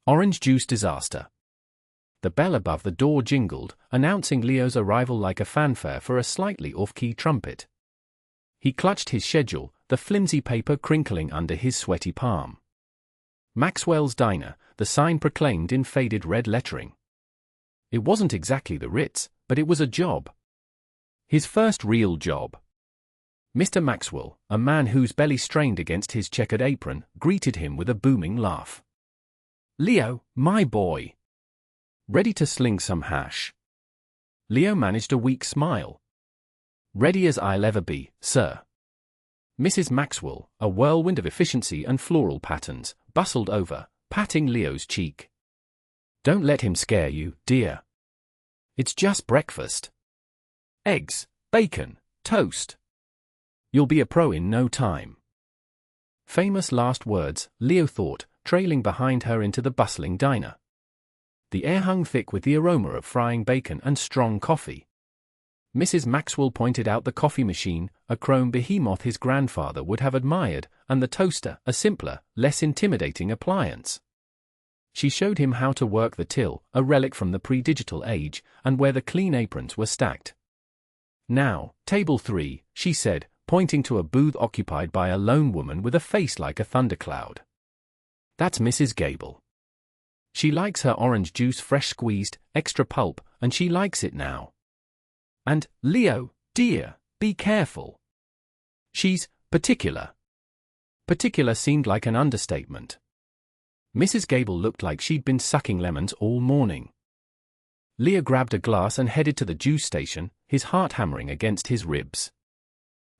Orange juice disaster. The bell above the door jingled, announcing Leo's arrival like a fanfare for a slightly off-key trumpet. He clutched his schedule, the flimsy paper crinkling under his sweaty palm. Maxwell's Diner, the sign proclaimed in faded red lettering. It wasn't exactly the Ritz, but it was a job. His first real job. Mr. Maxwell, a man whose belly strained against his checkered apron, greeted him with a booming laugh. "Leo, my boy. Ready to sling some hash?" Leo managed a weak smile. "Ready as I'll ever be, sir." Mrs. Maxwell, a whirlwind of efficiency and floral patterns, bustled over, patting Leo's cheek. "Don't let him scare you, dear. It's just breakfast. Eggs, bacon, toast. You'll be a pro in no time." Famous last words, Leo thought, trailing behind her into the bustling diner. The air hung thick with the aroma of frying bacon and strong coffee. Mrs. Maxwell pointed out the coffee machine, a chrome behemoth his grandfather would have admired, and the toaster, a simpler, less intimidating appliance. She showed him how to work the till, a relic from the pre-digital age, and where the clean aprons were stacked. "Now, table 3, she said, pointing to a booth occupied by a lone woman with a face like a thundercloud. "That's Mrs. Gable. She likes her orange juice fresh squeezed, extra pulp, and she likes it now. And, Leo, dear, be careful. She's particular." Particular seemed like an understatement. Mrs. Gable looked like she'd been sucking lemons all morning. Leo grabbed a glass and headed to the juice station, his heart hammering against his ribs.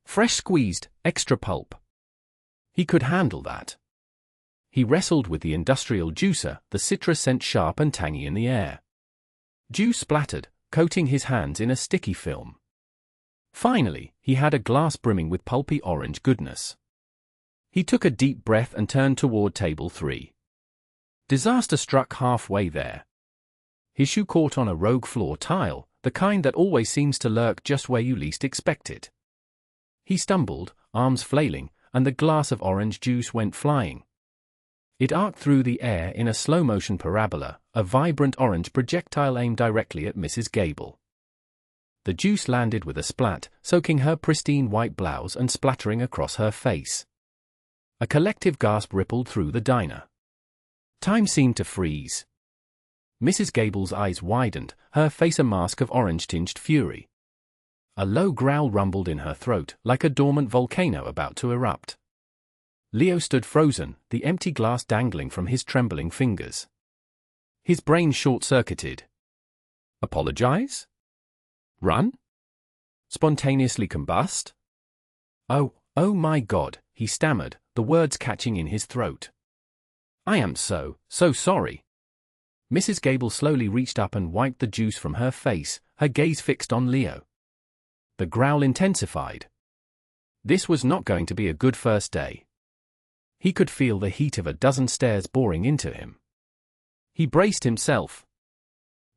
Fresh squeezed, extra pulp. He could handle that. He wrestled with the industrial juicer, the citrus scent sharp and tangy in the air. Juice splattered, coating his hands in a sticky film. Finally, he had a glass brimming with pulpy orange goodness. He took a deep breath and turned toward table 3. Disaster struck halfway there. His shoe caught on a rogue floor tile, the kind that always seems to lurk just where you least expect it. He stumbled, arms flailing, and the glass of orange juice went flying. It arced through the air in a slow-motion parabola, a vibrant orange projectile aimed directly at Mrs. Gable. The juice landed with a splat, soaking her pristine white blouse and splattering across her face. A collective gasp rippled through the diner. Time seemed to freeze. Mrs. Gable's eyes widened, her face a mask of orange-tinged fury. A low growl rumbled in her throat, like a dormant volcano about to erupt. Leo stood frozen, the empty glass dangling from his trembling fingers. His brain short-circuited. Apologize? Run? Spontaneously combust? Oh my God, he stammered, the words catching in his throat. "I am so sorry." Mrs. Gable slowly reached up and wiped the juice from her face, her gaze fixed on Leo. The growl intensified. This was not going to be a good first day. He could feel the heat of a dozen stares boring into him. He braced himself.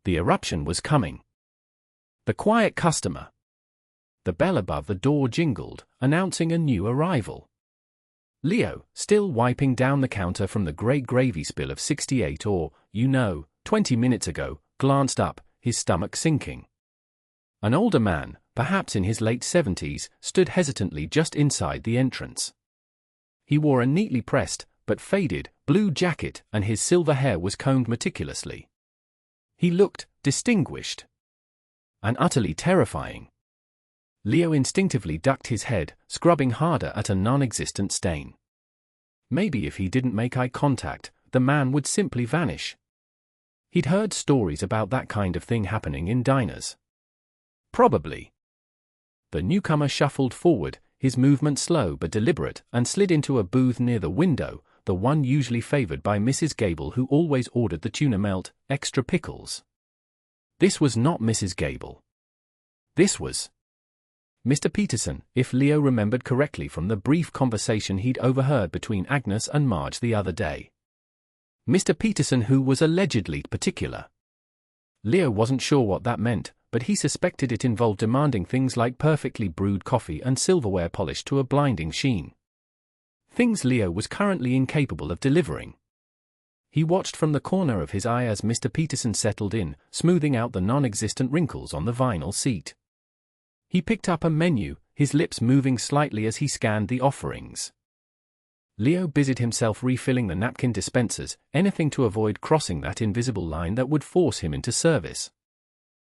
The eruption was coming. The quiet customer. The bell above the door jingled, announcing a new arrival. Leo, still wiping down the counter from the great gravy spill of 68 or, 20 minutes ago, glanced up, his stomach sinking. An older man, perhaps in his late 70s, stood hesitantly just inside the entrance. He wore a neatly pressed, but faded, blue jacket, and his silver hair was combed meticulously. He looked distinguished and utterly terrifying. Leo instinctively ducked his head, scrubbing harder at a non-existent stain. Maybe if he didn't make eye contact, the man would simply vanish. He'd heard stories about that kind of thing happening in diners. Probably. The newcomer shuffled forward, his movement slow but deliberate, and slid into a booth near the window, the one usually favored by Mrs. Gable, who always ordered the tuna melt, extra pickles. This was not Mrs. Gable. This was Mr. Peterson, if Leo remembered correctly from the brief conversation he'd overheard between Agnes and Marge the other day. Mr. Peterson, who was allegedly particular. Leo wasn't sure what that meant, but he suspected it involved demanding things like perfectly brewed coffee and silverware polished to a blinding sheen. Things Leo was currently incapable of delivering. He watched from the corner of his eye as Mr. Peterson settled in, smoothing out the non-existent wrinkles on the vinyl seat. He picked up a menu, his lips moving slightly as he scanned the offerings. Leo busied himself refilling the napkin dispensers, anything to avoid crossing that invisible line that would force him into service.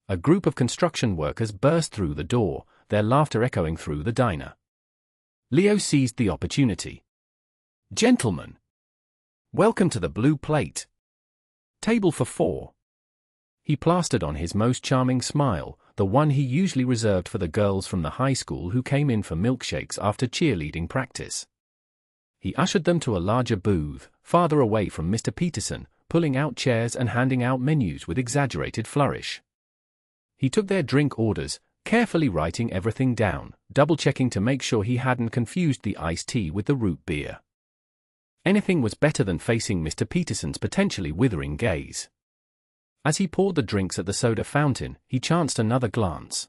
A group of construction workers burst through the door, their laughter echoing through the diner. Leo seized the opportunity. "Gentlemen, welcome to the Blue Plate. Table for 4. He plastered on his most charming smile, the one he usually reserved for the girls from the high school who came in for milkshakes after cheerleading practice. He ushered them to a larger booth, farther away from Mr. Peterson, pulling out chairs and handing out menus with exaggerated flourish. He took their drink orders, carefully writing everything down, double-checking to make sure he hadn't confused the iced tea with the root beer. Anything was better than facing Mr. Peterson's potentially withering gaze. As he poured the drinks at the soda fountain, he chanced another glance.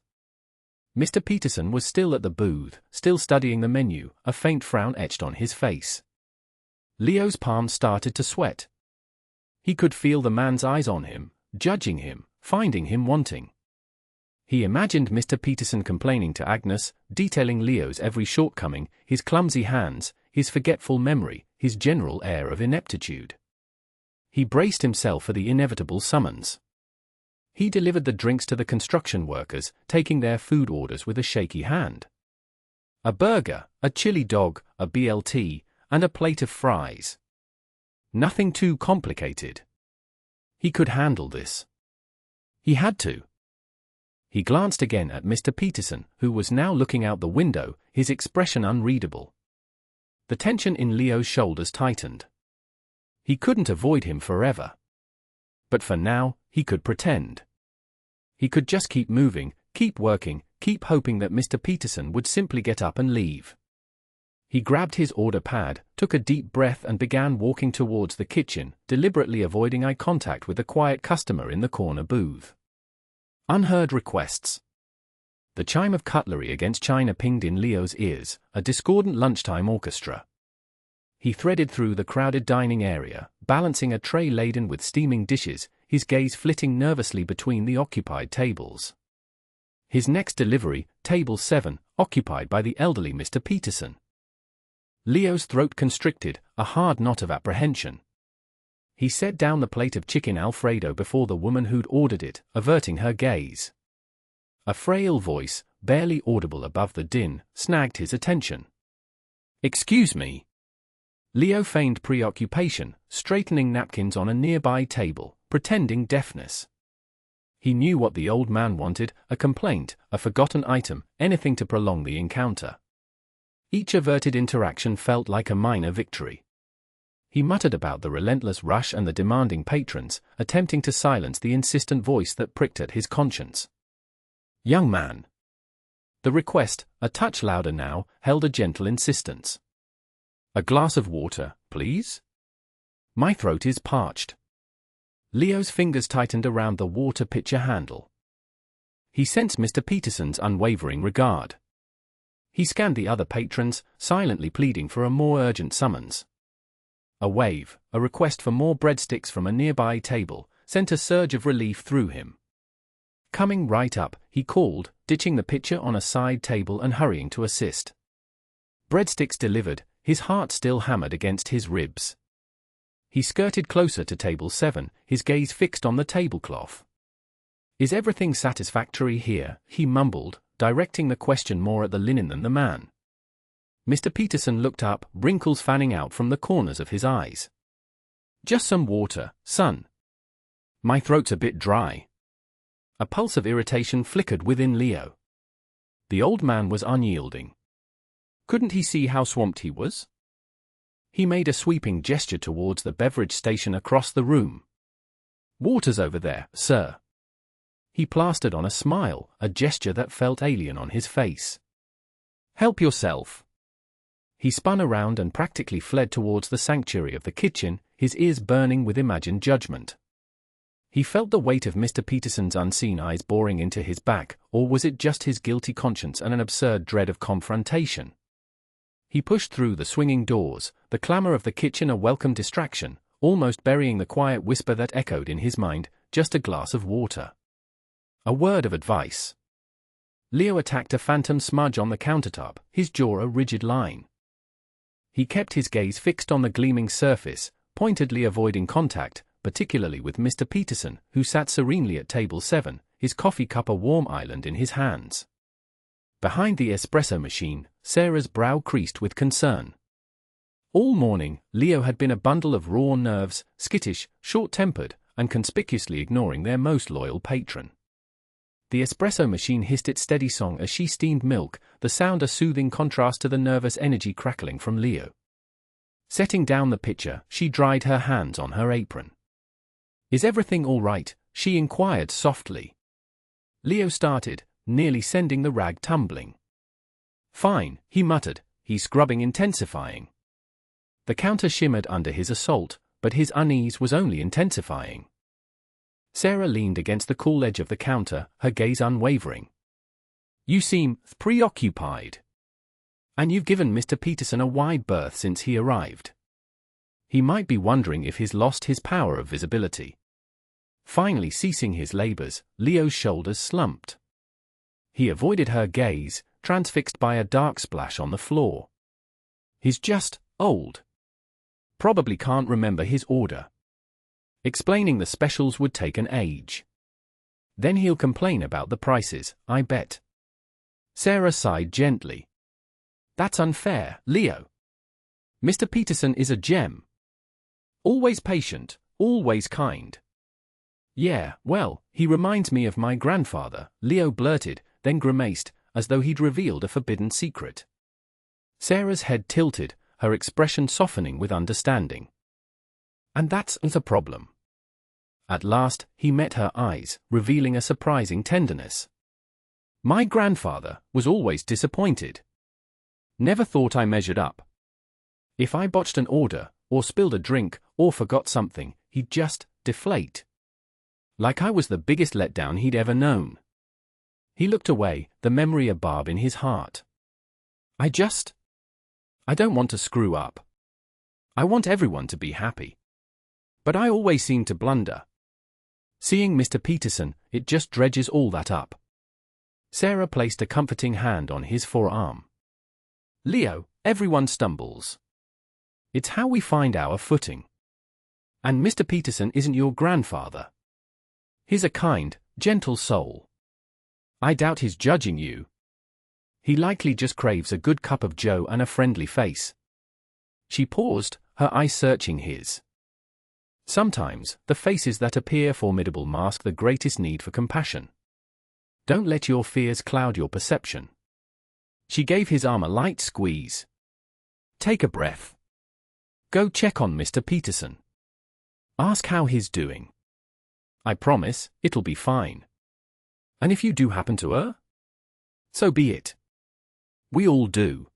Mr. Peterson was still at the booth, still studying the menu, a faint frown etched on his face. Leo's palms started to sweat. He could feel the man's eyes on him, judging him, finding him wanting. He imagined Mr. Peterson complaining to Agnes, detailing Leo's every shortcoming, his clumsy hands, his forgetful memory, his general air of ineptitude. He braced himself for the inevitable summons. He delivered the drinks to the construction workers, taking their food orders with a shaky hand. A burger, a chili dog, a BLT, and a plate of fries. Nothing too complicated. He could handle this. He had to. He glanced again at Mr. Peterson, who was now looking out the window, his expression unreadable. The tension in Leo's shoulders tightened. He couldn't avoid him forever. But for now, he could pretend. He could just keep moving, keep working, keep hoping that Mr. Peterson would simply get up and leave. He grabbed his order pad, took a deep breath and began walking towards the kitchen, deliberately avoiding eye contact with the quiet customer in the corner booth. Unheard requests. The chime of cutlery against china pinged in Leo's ears, a discordant lunchtime orchestra. He threaded through the crowded dining area, balancing a tray laden with steaming dishes, his gaze flitting nervously between the occupied tables. His next delivery, table 7, occupied by the elderly Mr. Peterson. Leo's throat constricted, a hard knot of apprehension. He set down the plate of chicken Alfredo before the woman who'd ordered it, averting her gaze. A frail voice, barely audible above the din, snagged his attention. "Excuse me." Leo feigned preoccupation, straightening napkins on a nearby table, pretending deafness. He knew what the old man wanted, a complaint, a forgotten item, anything to prolong the encounter. Each averted interaction felt like a minor victory. He muttered about the relentless rush and the demanding patrons, attempting to silence the insistent voice that pricked at his conscience. "Young man." The request, a touch louder now, held a gentle insistence. "A glass of water, please? My throat is parched." Leo's fingers tightened around the water pitcher handle. He sensed Mr. Peterson's unwavering regard. He scanned the other patrons, silently pleading for a more urgent summons. A wave, a request for more breadsticks from a nearby table, sent a surge of relief through him. Coming right up, he called, ditching the pitcher on a side table and hurrying to assist. Breadsticks delivered, his heart still hammered against his ribs. He skirted closer to table 7, his gaze fixed on the tablecloth. "Is everything satisfactory here?" he mumbled, directing the question more at the linen than the man. Mr. Peterson looked up, wrinkles fanning out from the corners of his eyes. "Just some water, son. My throat's a bit dry." A pulse of irritation flickered within Leo. The old man was unyielding. Couldn't he see how swamped he was? He made a sweeping gesture towards the beverage station across the room. "Water's over there, sir." He plastered on a smile, a gesture that felt alien on his face. "Help yourself." He spun around and practically fled towards the sanctuary of the kitchen, his ears burning with imagined judgment. He felt the weight of Mr. Peterson's unseen eyes boring into his back, or was it just his guilty conscience and an absurd dread of confrontation? He pushed through the swinging doors, the clamor of the kitchen a welcome distraction, almost burying the quiet whisper that echoed in his mind, "Just a glass of water." A word of advice. Leo attacked a phantom smudge on the countertop, his jaw a rigid line. He kept his gaze fixed on the gleaming surface, pointedly avoiding contact, particularly with Mr. Peterson, who sat serenely at table 7, his coffee cup a warm island in his hands. Behind the espresso machine, Sarah's brow creased with concern. All morning, Leo had been a bundle of raw nerves, skittish, short-tempered, and conspicuously ignoring their most loyal patron. The espresso machine hissed its steady song as she steamed milk, the sound a soothing contrast to the nervous energy crackling from Leo. Setting down the pitcher, she dried her hands on her apron. "Is everything all right?" she inquired softly. Leo started, nearly sending the rag tumbling. "Fine," he muttered, his scrubbing intensifying. The counter shimmered under his assault, but his unease was only intensifying. Sarah leaned against the cool edge of the counter, her gaze unwavering. "You seem preoccupied. And you've given Mr. Peterson a wide berth since he arrived. He might be wondering if he's lost his power of visibility." Finally ceasing his labors, Leo's shoulders slumped. He avoided her gaze, transfixed by a dark splash on the floor. "He's just old. Probably can't remember his order. Explaining the specials would take an age. Then he'll complain about the prices, I bet." Sarah sighed gently. "That's unfair, Leo. Mr. Peterson is a gem. Always patient, always kind." "Yeah, well, he reminds me of my grandfather," Leo blurted, then grimaced, as though he'd revealed a forbidden secret. Sarah's head tilted, her expression softening with understanding. "And that's the problem." At last, he met her eyes, revealing a surprising tenderness. "My grandfather was always disappointed. Never thought I measured up. If I botched an order, or spilled a drink, or forgot something, he'd just deflate. Like I was the biggest letdown he'd ever known." He looked away, the memory a barb in his heart. I don't want to screw up. I want everyone to be happy. But I always seem to blunder. Seeing Mr. Peterson, it just dredges all that up." Sarah placed a comforting hand on his forearm. "Leo, everyone stumbles. It's how we find our footing. And Mr. Peterson isn't your grandfather. He's a kind, gentle soul. I doubt he's judging you. He likely just craves a good cup of joe and a friendly face." She paused, her eyes searching his. Sometimes, the faces that appear formidable mask the greatest need for compassion. Don't let your fears cloud your perception. She gave his arm a light squeeze. "Take a breath. Go check on Mr. Peterson. Ask how he's doing. I promise, it'll be fine. And if you do happen to err, so be it. We all do.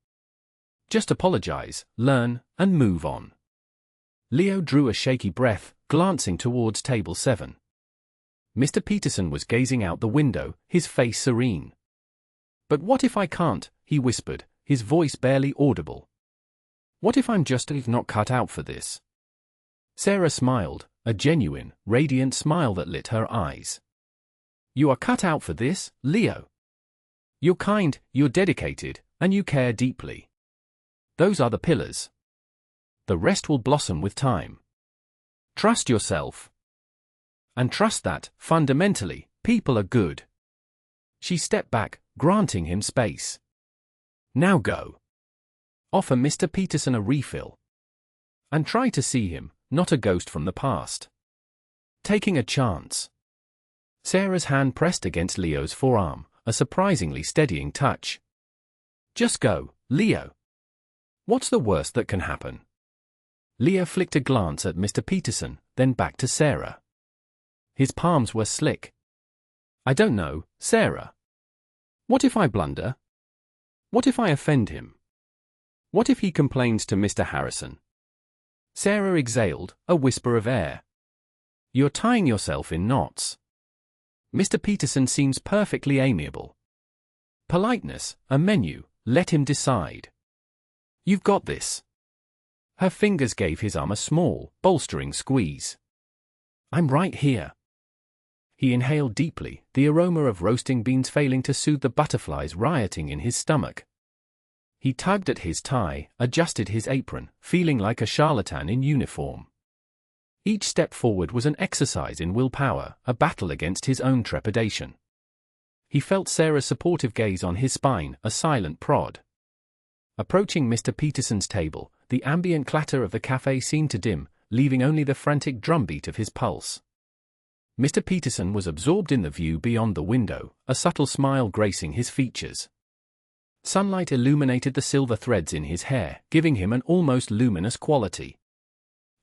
Just apologize, learn, and move on." Leo drew a shaky breath, glancing towards table 7. Mr. Peterson was gazing out the window, his face serene. "But what if I can't?" he whispered, his voice barely audible. "What if I'm just not cut out for this?" Sarah smiled, a genuine, radiant smile that lit her eyes. "You are cut out for this, Leo. You're kind, you're dedicated, and you care deeply. Those are the pillars. The rest will blossom with time. Trust yourself. And trust that, fundamentally, people are good." She stepped back, granting him space. "Now go. Offer Mr. Peterson a refill. And try to see him, not a ghost from the past. Taking a chance." Sarah's hand pressed against Leo's forearm, a surprisingly steadying touch. "Just go, Leo. What's the worst that can happen?" Leo flicked a glance at Mr. Peterson, then back to Sarah. His palms were slick. "I don't know, Sarah. What if I blunder? What if I offend him? What if he complains to Mr. Harrison?" Sarah exhaled, a whisper of air. "You're tying yourself in knots. Mr. Peterson seems perfectly amiable. Politeness, a menu, let him decide. You've got this." Her fingers gave his arm a small, bolstering squeeze. "I'm right here." He inhaled deeply, the aroma of roasting beans failing to soothe the butterflies rioting in his stomach. He tugged at his tie, adjusted his apron, feeling like a charlatan in uniform. Each step forward was an exercise in willpower, a battle against his own trepidation. He felt Sarah's supportive gaze on his spine, a silent prod. Approaching Mr. Peterson's table, the ambient clatter of the cafe seemed to dim, leaving only the frantic drumbeat of his pulse. Mr. Peterson was absorbed in the view beyond the window, a subtle smile gracing his features. Sunlight illuminated the silver threads in his hair, giving him an almost luminous quality.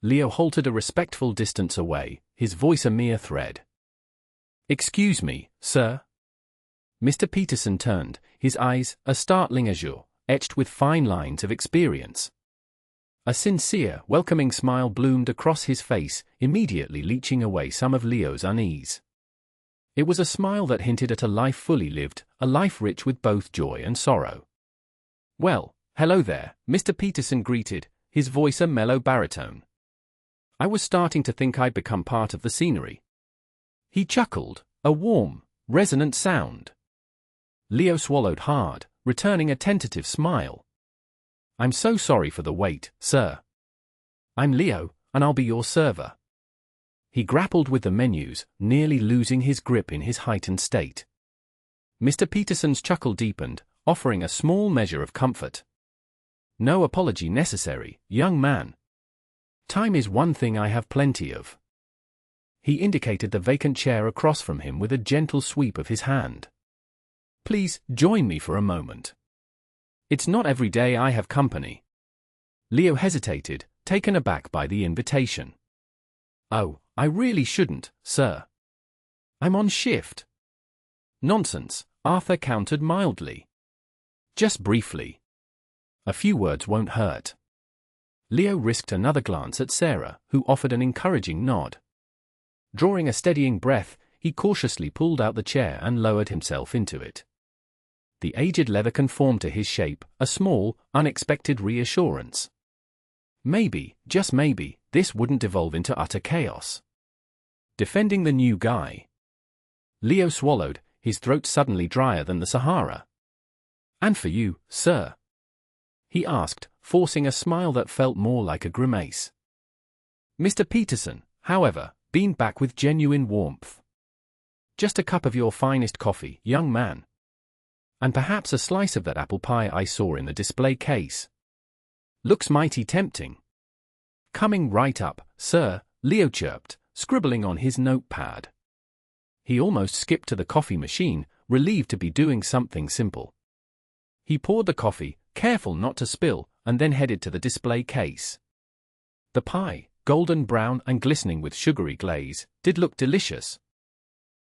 Leo halted a respectful distance away, his voice a mere thread. "Excuse me, sir?" Mr. Peterson turned, his eyes, a startling azure, etched with fine lines of experience. A sincere, welcoming smile bloomed across his face, immediately leaching away some of Leo's unease. It was a smile that hinted at a life fully lived, a life rich with both joy and sorrow. "Well, hello there," Mr. Peterson greeted, his voice a mellow baritone. "I was starting to think I'd become part of the scenery." He chuckled, a warm, resonant sound. Leo swallowed hard, returning a tentative smile. "I'm so sorry for the wait, sir. I'm Leo, and I'll be your server." He grappled with the menus, nearly losing his grip in his heightened state. Mr. Peterson's chuckle deepened, offering a small measure of comfort. "No apology necessary, young man. Time is one thing I have plenty of." He indicated the vacant chair across from him with a gentle sweep of his hand. "Please, join me for a moment. It's not every day I have company." Leo hesitated, taken aback by the invitation. "Oh, I really shouldn't, sir. I'm on shift." "Nonsense," Arthur countered mildly. "Just briefly. A few words won't hurt." Leo risked another glance at Sarah, who offered an encouraging nod. Drawing a steadying breath, he cautiously pulled out the chair and lowered himself into it. The aged leather conformed to his shape, a small, unexpected reassurance. Maybe, just maybe, this wouldn't devolve into utter chaos. Defending the new guy. Leo swallowed, his throat suddenly drier than the Sahara. "And for you, sir?" he asked, forcing a smile that felt more like a grimace. Mr. Peterson, however, beamed back with genuine warmth. "Just a cup of your finest coffee, young man. And perhaps a slice of that apple pie I saw in the display case. Looks mighty tempting." "Coming right up, sir," Leo chirped, scribbling on his notepad. He almost skipped to the coffee machine, relieved to be doing something simple. He poured the coffee, careful not to spill, and then headed to the display case. The pie, golden brown and glistening with sugary glaze, did look delicious.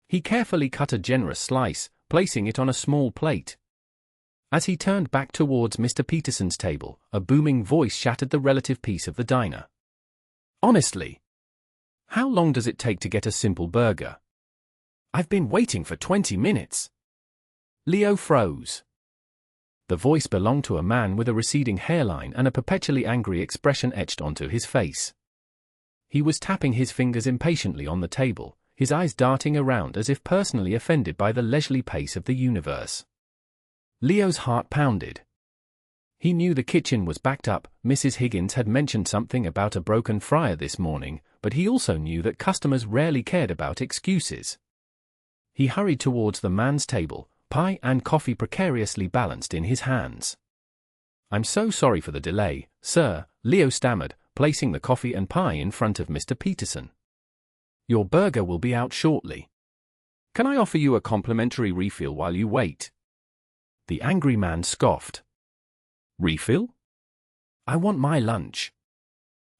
He carefully cut a generous slice, placing it on a small plate. As he turned back towards Mr. Peterson's table, a booming voice shattered the relative peace of the diner. "Honestly, how long does it take to get a simple burger? I've been waiting for 20 minutes." Leo froze. The voice belonged to a man with a receding hairline and a perpetually angry expression etched onto his face. He was tapping his fingers impatiently on the table, his eyes darting around as if personally offended by the leisurely pace of the universe. Leo's heart pounded. He knew the kitchen was backed up. Mrs. Higgins had mentioned something about a broken fryer this morning, but he also knew that customers rarely cared about excuses. He hurried towards the man's table, pie and coffee precariously balanced in his hands. "I'm so sorry for the delay, sir," Leo stammered, placing the coffee and pie in front of Mr. Peterson. "Your burger will be out shortly. Can I offer you a complimentary refill while you wait?" The angry man scoffed. "Refill? I want my lunch.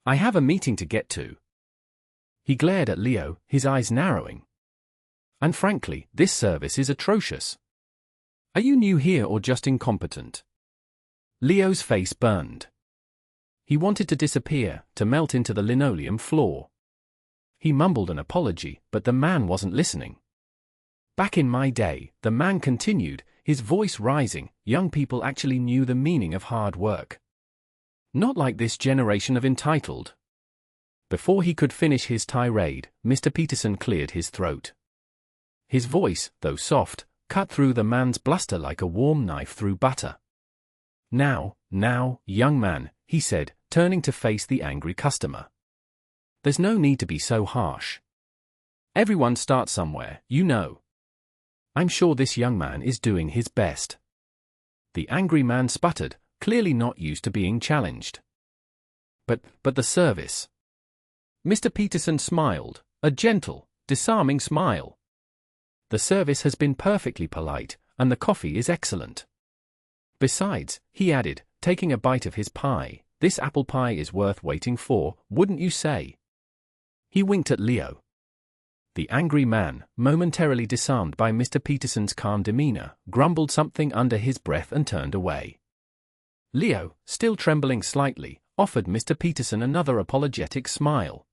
I have a meeting to get to." He glared at Leo, his eyes narrowing. "And frankly, this service is atrocious. Are you new here or just incompetent?" Leo's face burned. He wanted to disappear, to melt into the linoleum floor. He mumbled an apology, but the man wasn't listening. "Back in my day," the man continued, his voice rising, "young people actually knew the meaning of hard work. Not like this generation of entitled. Before he could finish his tirade, Mr. Peterson cleared his throat. His voice, though soft, cut through the man's bluster like a warm knife through butter. Now, young man, he said, turning to face the angry customer. There's no need to be so harsh. Everyone starts somewhere, you know. I'm sure this young man is doing his best. The angry man sputtered, clearly not used to being challenged. But the service. Mr. Peterson smiled, a gentle, disarming smile. The service has been perfectly polite, and the coffee is excellent. Besides, he added, taking a bite of his pie, this apple pie is worth waiting for, wouldn't you say? He winked at Leo. The angry man, momentarily disarmed by Mr. Peterson's calm demeanor, grumbled something under his breath and turned away. Leo, still trembling slightly, offered Mr. Peterson another apologetic smile.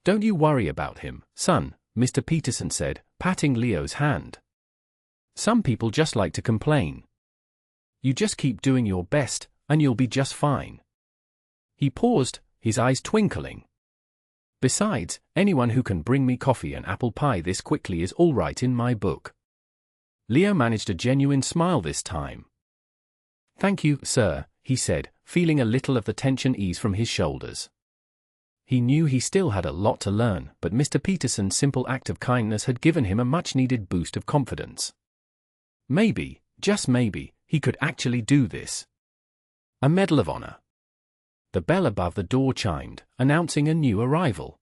Don't you worry about him, son, Mr. Peterson said, patting Leo's hand. Some people just like to complain. You just keep doing your best, and you'll be just fine. He paused, his eyes twinkling. Besides, anyone who can bring me coffee and apple pie this quickly is all right in my book. Leo managed a genuine smile this time. Thank you, sir, he said, feeling a little of the tension ease from his shoulders. He knew he still had a lot to learn, but Mr. Peterson's simple act of kindness had given him a much-needed boost of confidence. Maybe, just maybe, he could actually do this. A Medal of Honor. The bell above the door chimed, announcing a new arrival.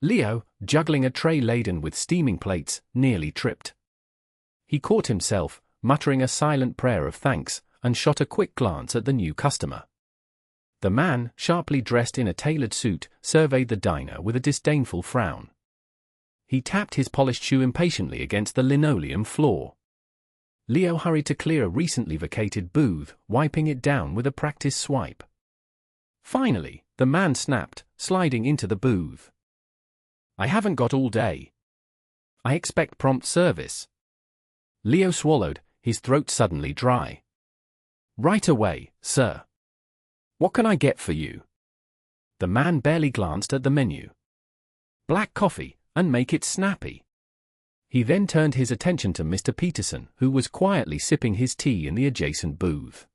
Leo, juggling a tray laden with steaming plates, nearly tripped. He caught himself, muttering a silent prayer of thanks, and shot a quick glance at the new customer. The man, sharply dressed in a tailored suit, surveyed the diner with a disdainful frown. He tapped his polished shoe impatiently against the linoleum floor. Leo hurried to clear a recently vacated booth, wiping it down with a practiced swipe. Finally, the man snapped, sliding into the booth. I haven't got all day. I expect prompt service. Leo swallowed, his throat suddenly dry. Right away, sir. What can I get for you? The man barely glanced at the menu. Black coffee, and make it snappy. He then turned his attention to Mr. Peterson, who was quietly sipping his tea in the adjacent booth.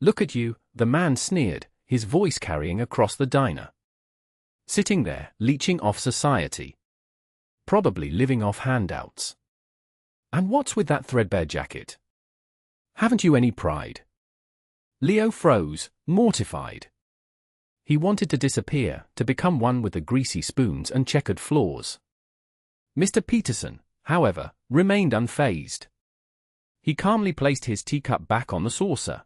Look at you, the man sneered, his voice carrying across the diner. Sitting there, leeching off society. Probably living off handouts. And what's with that threadbare jacket? Haven't you any pride? Leo froze, mortified. He wanted to disappear, to become one with the greasy spoons and checkered floors. Mr. Peterson, however, remained unfazed. He calmly placed his teacup back on the saucer.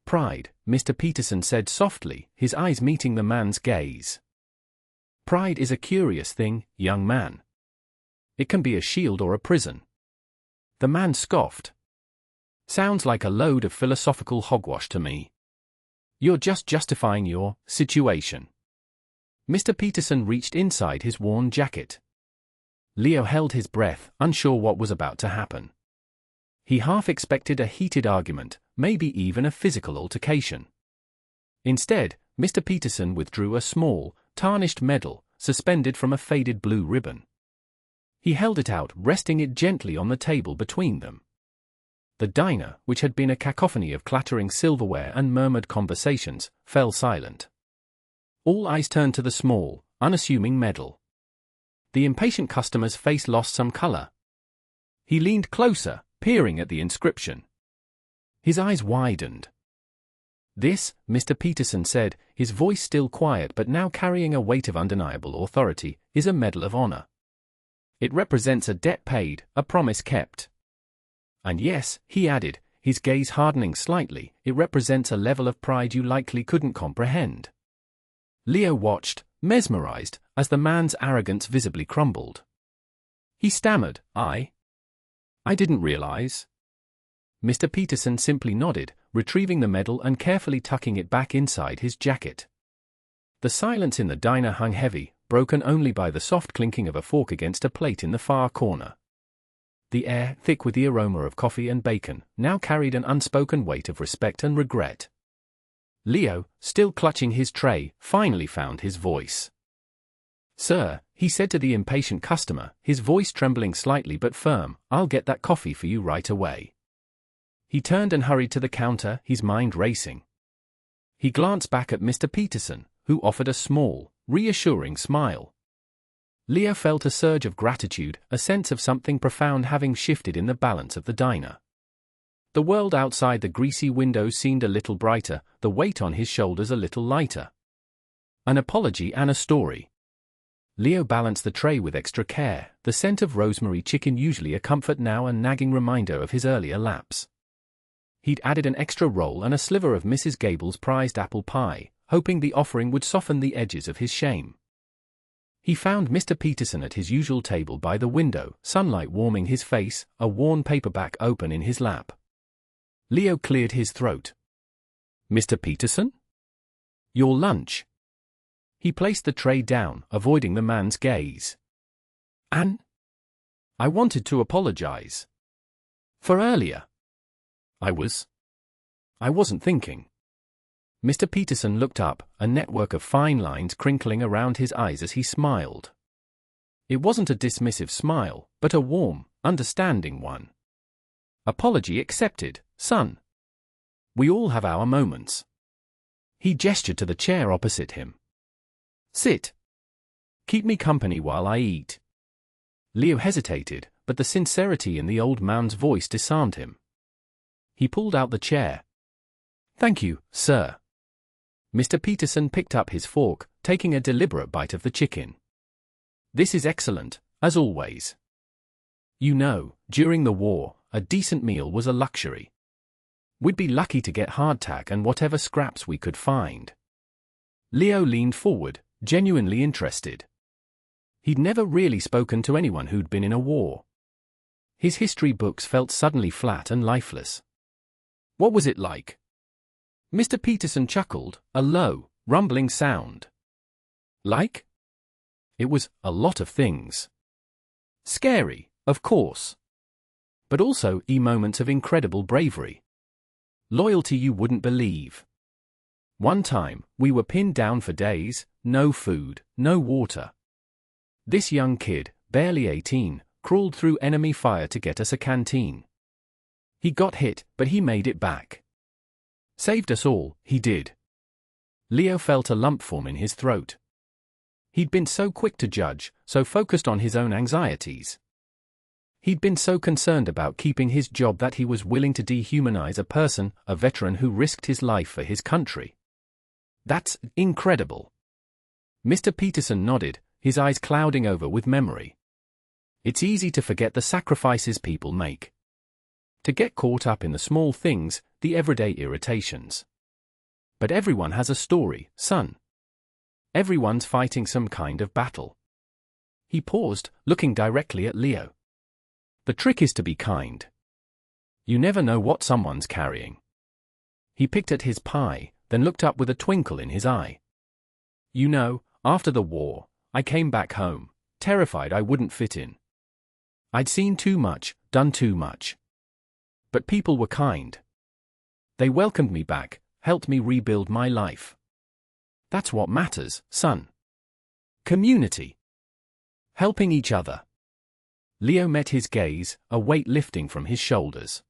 Pride, Mr. Peterson said softly, his eyes meeting the man's gaze. Pride is a curious thing, young man. It can be a shield or a prison. The man scoffed. Sounds like a load of philosophical hogwash to me. You're just justifying your situation. Mr. Peterson reached inside his worn jacket. Leo held his breath, unsure what was about to happen. He half expected a heated argument, maybe even a physical altercation. Instead, Mr. Peterson withdrew a small, tarnished medal, suspended from a faded blue ribbon. He held it out, resting it gently on the table between them. The diner, which had been a cacophony of clattering silverware and murmured conversations, fell silent. All eyes turned to the small, unassuming medal. The impatient customer's face lost some color. He leaned closer, peering at the inscription. His eyes widened. This, Mr. Peterson said, his voice still quiet but now carrying a weight of undeniable authority, is a Medal of Honor. It represents a debt paid, a promise kept. And yes, he added, his gaze hardening slightly, it represents a level of pride you likely couldn't comprehend. Leo watched, mesmerized, as the man's arrogance visibly crumbled. He stammered, I didn't realize. Mr. Peterson simply nodded, retrieving the medal and carefully tucking it back inside his jacket. The silence in the diner hung heavy, broken only by the soft clinking of a fork against a plate in the far corner. The air, thick with the aroma of coffee and bacon, now carried an unspoken weight of respect and regret. Leo, still clutching his tray, finally found his voice. "Sir," he said to the impatient customer, his voice trembling slightly but firm, "I'll get that coffee for you right away." He turned and hurried to the counter, his mind racing. He glanced back at Mr. Peterson, who offered a small, reassuring smile. Leo felt a surge of gratitude, a sense of something profound having shifted in the balance of the diner. The world outside the greasy windows seemed a little brighter, the weight on his shoulders a little lighter. An apology and a story. Leo balanced the tray with extra care, the scent of rosemary chicken usually a comfort now a nagging reminder of his earlier lapse. He'd added an extra roll and a sliver of Mrs. Gable's prized apple pie, hoping the offering would soften the edges of his shame. He found Mr. Peterson at his usual table by the window, sunlight warming his face, a worn paperback open in his lap. Leo cleared his throat. "Mr. Peterson? Your lunch." He placed the tray down, avoiding the man's gaze. "Anne? I wanted to apologize. For earlier. I wasn't thinking." Mr. Peterson looked up, a network of fine lines crinkling around his eyes as he smiled. It wasn't a dismissive smile, but a warm, understanding one. "Apology accepted, son. We all have our moments." He gestured to the chair opposite him. "Sit. Keep me company while I eat." Leo hesitated, but the sincerity in the old man's voice disarmed him. He pulled out the chair. "Thank you, sir." Mr. Peterson picked up his fork, taking a deliberate bite of the chicken. "This is excellent, as always. You know, during the war, a decent meal was a luxury. We'd be lucky to get hardtack and whatever scraps we could find." Leo leaned forward, genuinely interested. He'd never really spoken to anyone who'd been in a war. His history books felt suddenly flat and lifeless. "What was it like?" Mr. Peterson chuckled, a low, rumbling sound. "Like? It was a lot of things. Scary, of course. But also moments of incredible bravery. Loyalty you wouldn't believe. One time, we were pinned down for days, no food, no water. This young kid, barely 18, crawled through enemy fire to get us a canteen. He got hit, but he made it back. Saved us all, he did." Leo felt a lump form in his throat. He'd been so quick to judge, so focused on his own anxieties. He'd been so concerned about keeping his job that he was willing to dehumanize a person, a veteran who risked his life for his country. "That's incredible." Mr. Peterson nodded, his eyes clouding over with memory. "It's easy to forget the sacrifices people make. To get caught up in the small things, the everyday irritations. But everyone has a story, son. Everyone's fighting some kind of battle." He paused, looking directly at Leo. "The trick is to be kind. You never know what someone's carrying." He picked at his pie, then looked up with a twinkle in his eye. "You know, after the war, I came back home, terrified I wouldn't fit in. I'd seen too much, done too much. But people were kind. They welcomed me back, helped me rebuild my life. That's what matters, son. Community. Helping each other." Leo met his gaze, a weight lifting from his shoulders.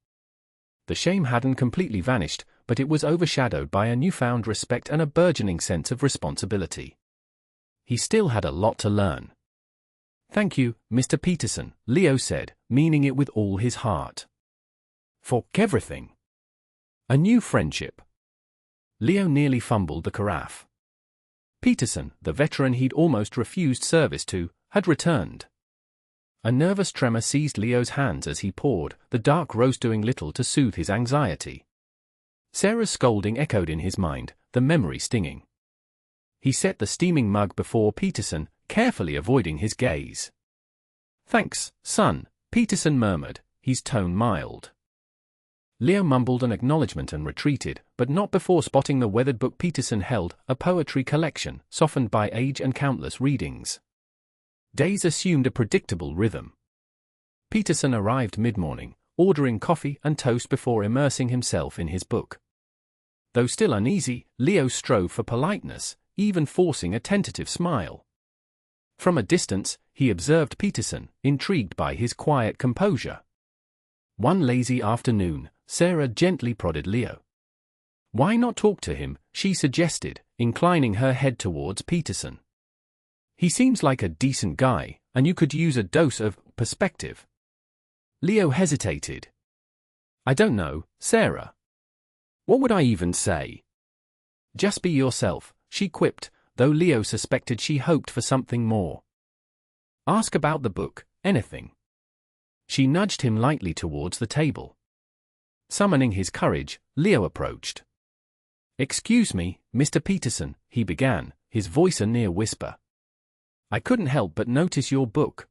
The shame hadn't completely vanished, but it was overshadowed by a newfound respect and a burgeoning sense of responsibility. He still had a lot to learn. "Thank you, Mr. Peterson," Leo said, meaning it with all his heart. "For everything. A new friendship." Leo nearly fumbled the carafe. Peterson, the veteran he'd almost refused service to, had returned. A nervous tremor seized Leo's hands as he poured, the dark roast doing little to soothe his anxiety. Sarah's scolding echoed in his mind, the memory stinging. He set the steaming mug before Peterson, carefully avoiding his gaze. "Thanks, son," Peterson murmured, his tone mild. Leo mumbled an acknowledgement and retreated, but not before spotting the weathered book Peterson held, a poetry collection, softened by age and countless readings. Days assumed a predictable rhythm. Peterson arrived mid-morning, ordering coffee and toast before immersing himself in his book. Though still uneasy, Leo strove for politeness, even forcing a tentative smile. From a distance, he observed Peterson, intrigued by his quiet composure. One lazy afternoon, Sarah gently prodded Leo. "Why not talk to him?" she suggested, inclining her head towards Peterson. "He seems like a decent guy, and you could use a dose of perspective." Leo hesitated. "I don't know, Sarah. What would I even say?" "Just be yourself," she quipped, though Leo suspected she hoped for something more. "Ask about the book, anything." She nudged him lightly towards the table. Summoning his courage, Leo approached. "Excuse me, Mr. Peterson," he began, his voice a near whisper. "I couldn't help but notice your book.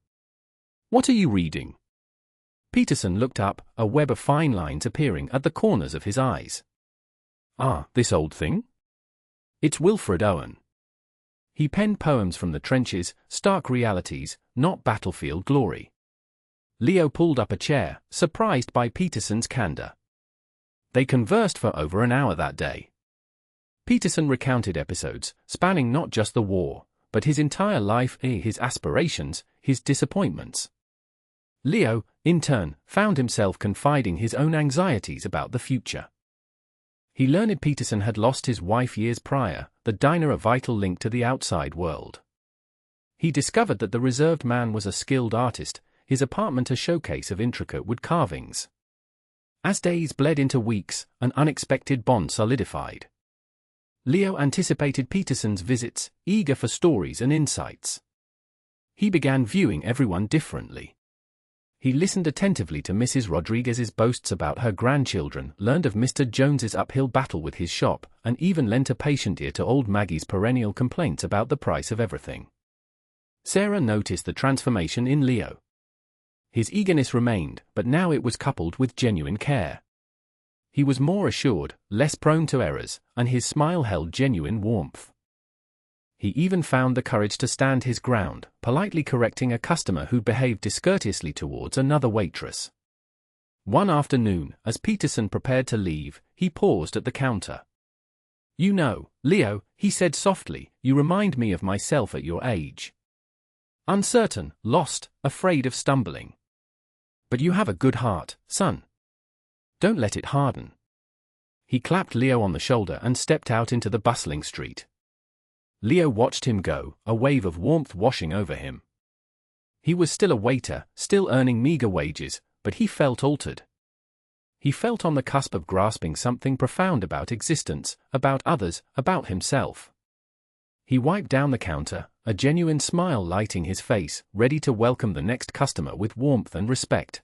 What are you reading?" Peterson looked up, a web of fine lines appearing at the corners of his eyes. "Ah, this old thing? It's Wilfred Owen. He penned poems from the trenches, stark realities, not battlefield glory." Leo pulled up a chair, surprised by Peterson's candor. They conversed for over an hour that day. Peterson recounted episodes, spanning not just the war, but his entire life, his aspirations, his disappointments. Leo, in turn, found himself confiding his own anxieties about the future. He learned Peterson had lost his wife years prior, the diner a vital link to the outside world. He discovered that the reserved man was a skilled artist, his apartment a showcase of intricate wood carvings. As days bled into weeks, an unexpected bond solidified. Leo anticipated Peterson's visits, eager for stories and insights. He began viewing everyone differently. He listened attentively to Mrs. Rodriguez's boasts about her grandchildren, learned of Mr. Jones's uphill battle with his shop, and even lent a patient ear to old Maggie's perennial complaints about the price of everything. Sarah noticed the transformation in Leo. His eagerness remained, but now it was coupled with genuine care. He was more assured, less prone to errors, and his smile held genuine warmth. He even found the courage to stand his ground, politely correcting a customer who behaved discourteously towards another waitress. One afternoon, as Peterson prepared to leave, he paused at the counter. "You know, Leo," he said softly, "you remind me of myself at your age. Uncertain, lost, afraid of stumbling. But you have a good heart, son. Don't let it harden." He clapped Leo on the shoulder and stepped out into the bustling street. Leo watched him go, a wave of warmth washing over him. He was still a waiter, still earning meager wages, but he felt altered. He felt on the cusp of grasping something profound about existence, about others, about himself. He wiped down the counter, a genuine smile lighting his face, ready to welcome the next customer with warmth and respect.